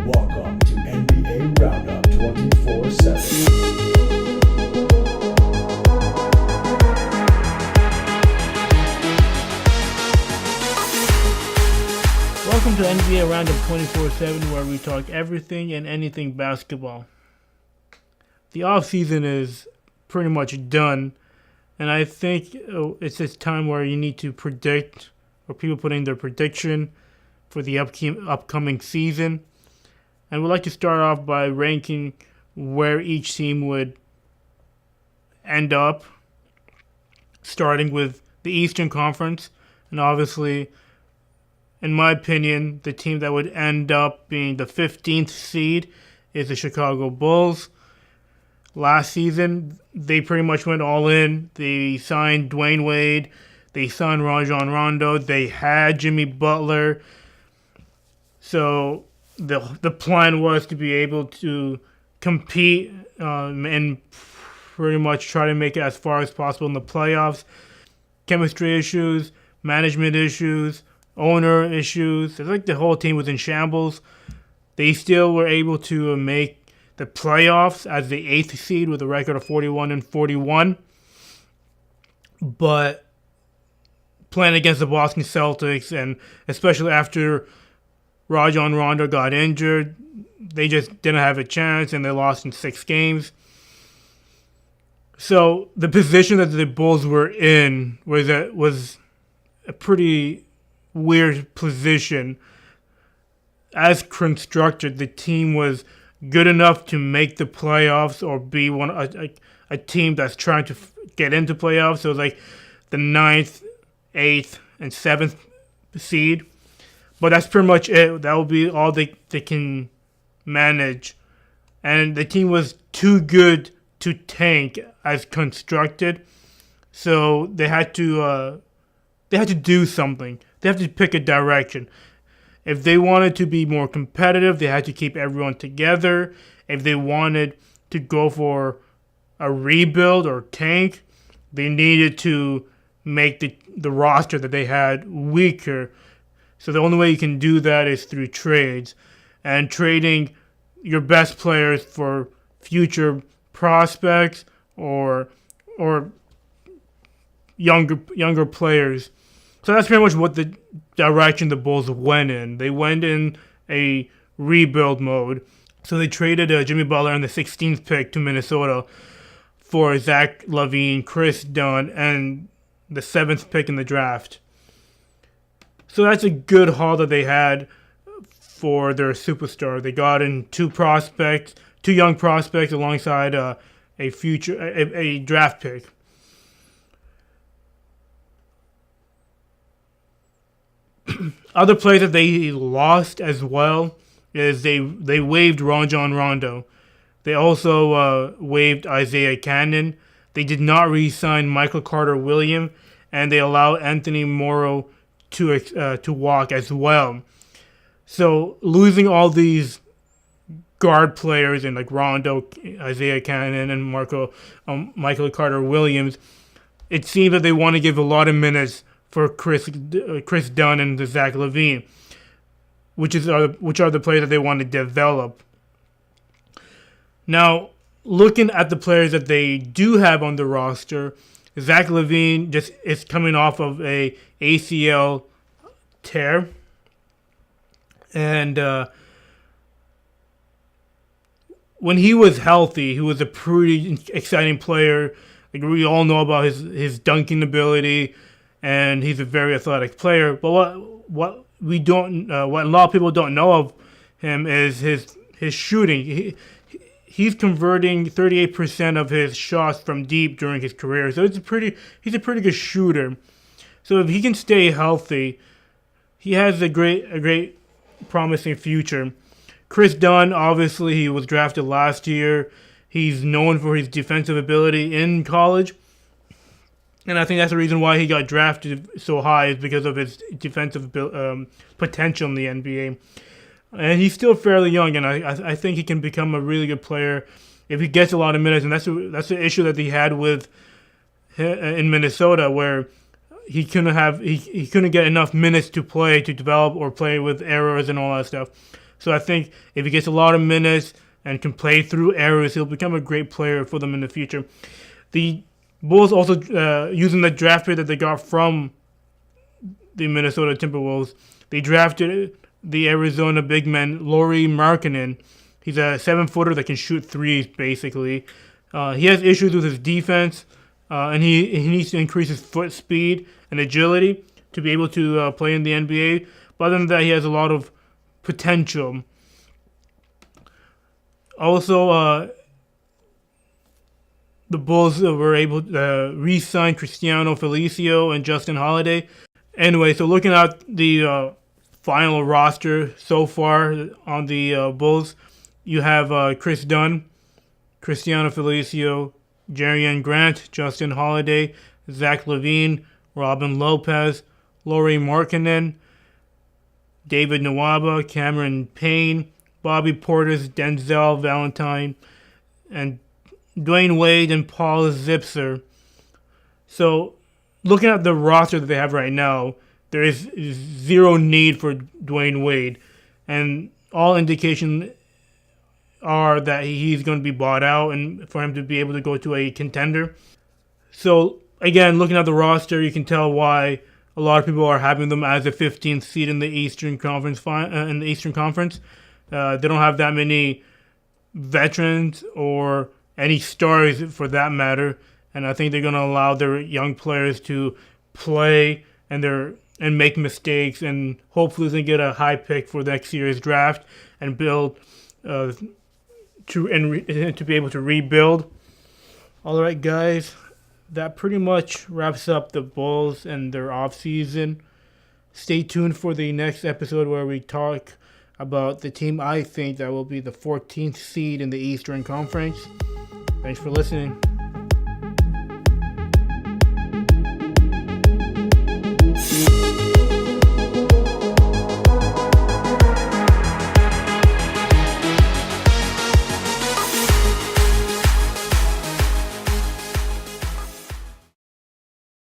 Welcome to NBA Roundup 24/7. Welcome to NBA Roundup 24/7, where we talk everything and anything basketball. The offseason is pretty much done, and I think it's this time where you need to predict, or people put in their prediction for the upcoming season. And we'd like to start off by ranking where each team would end up, starting with the Eastern Conference. And obviously, in my opinion, the team that would end up being the 15th seed is the Chicago Bulls. Last season, they pretty much went all in. They signed Dwayne Wade. They signed Rajon Rondo. They had Jimmy Butler. So the plan was to be able to compete and pretty much try to make it as far as possible in the playoffs. Chemistry issues, management issues, owner issues. It's like the whole team was in shambles. They still were able to make the playoffs as the 8th seed with a record of 41-41. But playing against the Boston Celtics, and especially after Rajon Rondo got injured, they just didn't have a chance, and they lost in 6 games. So the position that the Bulls were in was a pretty weird position. As constructed, the team was good enough to make the playoffs or be a team that's trying to get into playoffs. So like the 9th, 8th, and 7th seed. But that's pretty much it. That will be all they can manage. And the team was too good to tank as constructed. So they had to do something. They have to pick a direction. If they wanted to be more competitive, they had to keep everyone together. If they wanted to go for a rebuild or tank, they needed to make the roster that they had weaker. So the only way you can do that is through trades. And trading your best players for future prospects or younger players. So that's pretty much what the direction the Bulls went in. They went in a rebuild mode. So they traded Jimmy Butler and the 16th pick to Minnesota for Zach LaVine, Chris Dunn, and the 7th pick in the draft. So that's a good haul that they had for their superstar. They got in 2 young prospects alongside a draft pick. Other players that they lost as well is they waived Rajon Rondo. They also waived Isaiah Cannon. They did not re-sign Michael Carter-Williams, and they allowed Anthony Morrow to walk as well. So losing all these guard players and like Rondo, Isaiah Cannon, and Michael Carter-Williams, it seems that they want to give a lot of minutes for Chris Dunn and Zach LaVine, which are the players that they want to develop. Now, looking at the players that they do have on the roster, Zach LaVine just is coming off of a ACL tear, and when he was healthy, he was a pretty exciting player. Like we all know about his dunking ability, and he's a very athletic player. But what a lot of people don't know of him is his shooting. He's converting 38% of his shots from deep during his career. So he's a pretty good shooter. So if he can stay healthy, he has a great promising future. Chris Dunn, obviously, he was drafted last year. He's known for his defensive ability in college. And I think that's the reason why he got drafted so high, is because of his defensive potential in the NBA. And he's still fairly young, and I think he can become a really good player if he gets a lot of minutes. And that's the issue that he had with in Minnesota, where he couldn't get enough minutes to play, to develop, or play with errors and all that stuff. So I think if he gets a lot of minutes and can play through errors, he'll become a great player for them in the future. The Bulls also, using the draft pick that they got from the Minnesota Timberwolves, they drafted the Arizona big man Lauri Markkanen. He's a 7-footer that can shoot threes, basically. He has issues with his defense, and he needs to increase his foot speed and agility to be able to play in the NBA. But other than that, he has a lot of potential. Also, the Bulls were able to re-sign Cristiano Felicio and Justin Holiday. Anyway, so looking at the final roster so far on the Bulls, you have Chris Dunn, Cristiano Felicio, Jerian Grant, Justin Holiday, Zach LaVine, Robin Lopez, Lauri Markkanen, David Nwaba, Cameron Payne, Bobby Portis, Denzel Valentine, and Dwayne Wade and Paul Zipser. So, looking at the roster that they have right now, there is zero need for Dwayne Wade, and all indications are that he's going to be bought out and for him to be able to go to a contender. So, again, looking at the roster, you can tell why a lot of people are having them as a 15th seed in the Eastern Conference. They don't have that many veterans or any stars for that matter, and I think they're going to allow their young players to play and make mistakes, and hopefully they get a high pick for next year's draft and build to be able to rebuild. All right, guys, that pretty much wraps up the Bulls and their offseason. Stay tuned for the next episode where we talk about the team I think that will be the 14th seed in the Eastern Conference. Thanks for listening.